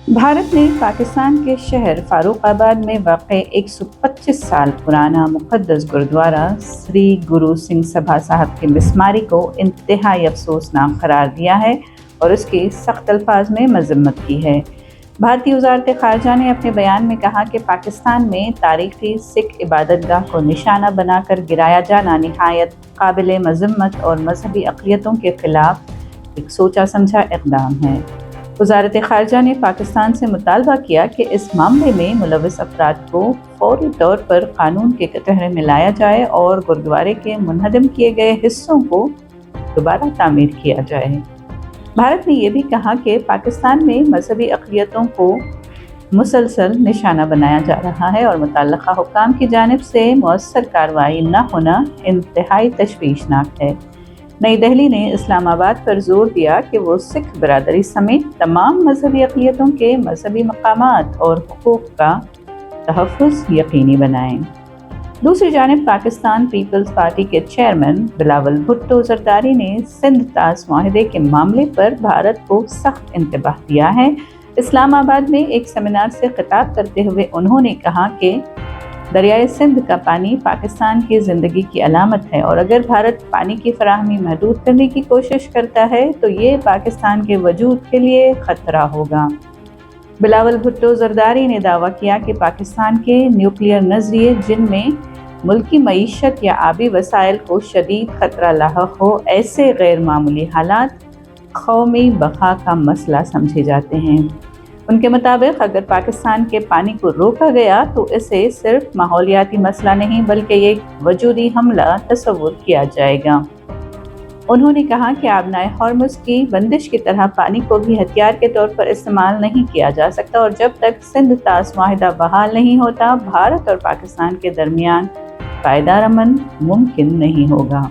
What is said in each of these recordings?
भारत ने पाकिस्तान के शहर फारुखाबाद में वाक़े 125 साल पुराना मुक़द्दस गुरुद्वारा श्री गुरु सिंह सभा साहब की मिसमारी को इंतहाई अफसोसनाक करार दिया है और उसकी सख्त अल्फाज में मज़म्मत की है। भारतीय वज़ारत ख़ारजा ने अपने बयान में कहा कि पाकिस्तान में तारीख़ी सिख इबादतगाह को निशाना बनाकर गिराया जाना नहायत काबिल मज़म्मत और मजहबी अक़लियतों के ख़िलाफ़ एक सोचा समझा इक़दाम है। वज़ारत ख़ारजा ने पाकिस्तान से मुतालबा किया कि इस मामले में मुलव्वस अफराद को फ़ौरी तौर पर कानून के कटघरे में लाया जाए और गुरुद्वारे के मुनहदम किए गए हिस्सों को दोबारा तामीर किया जाए। भारत ने यह भी कहा कि पाकिस्तान में मजहबी अक़लियतों को मुसलसल निशाना बनाया जा रहा है और मुतल्लिक़ा हुक्काम की जानिब से मौसर कार्रवाई न होना इंतहाई तशवीशनाक है। नई दिल्ली ने इस्लामाबाद पर जोर दिया कि वो सिख बरादरी समेत तमाम मजहबी अक़लियतों के मजहबी मकामात और हुकूक़ का तहफ़्फ़ुज़ यकीनी बनाएं। दूसरी जानिब पाकिस्तान पीपल्स पार्टी के चेयरमैन बिलावल भुट्टो ज़रदारी ने सिंध ताज़ मुआहदे के मामले पर भारत को सख्त इंतबाह दिया है। इस्लामाबाद में एक सेमिनार से खिताब करते हुए उन्होंने कहा कि दरियाए सिंध का पानी पाकिस्तान की ज़िंदगी की अलामत है और अगर भारत पानी की फराहमी महदूद करने की कोशिश करता है तो ये पाकिस्तान के वजूद के लिए ख़तरा होगा। बिलावल भुट्टो ज़रदारी ने दावा किया कि पाकिस्तान के न्यूक्लियर नज़रिए जिनमें मुल्की मईशत या आबी वसाइल को शदीद ख़तरा लाहक हो, ऐसे गैर मामूली हालात कौमी बक़ा का मसला समझे जाते हैं। उनके मुताबिक अगर पाकिस्तान के पानी को रोका गया तो इसे सिर्फ माहौलियाती मसला नहीं बल्कि एक वजूदी हमला तस्वुर किया जाएगा। उन्होंने कहा कि आबनाए हॉर्मुज़ की बंदिश की तरह पानी को भी हथियार के तौर पर इस्तेमाल नहीं किया जा सकता और जब तक सिंध ताज़ मुआहदा बहाल नहीं होता भारत और पाकिस्तान के दरमियान पायदार अमन मुमकिन नहीं होगा।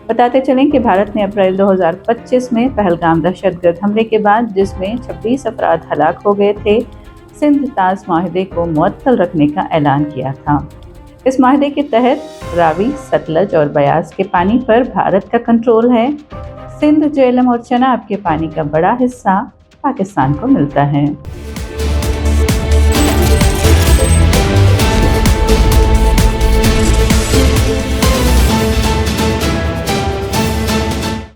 बताते चलें कि भारत ने अप्रैल 2025 में पहलगाम दहशतगर्द हमले के बाद जिसमें 26 अफराद हलाक हो गए थे, सिंध ताज़ मुआहदे को मुअत्तल रखने का ऐलान किया था। इस मुआहदे के तहत रावी, सतलज और बयास के पानी पर भारत का कंट्रोल है। सिंध, झेलम और चनाब के पानी का बड़ा हिस्सा पाकिस्तान को मिलता है।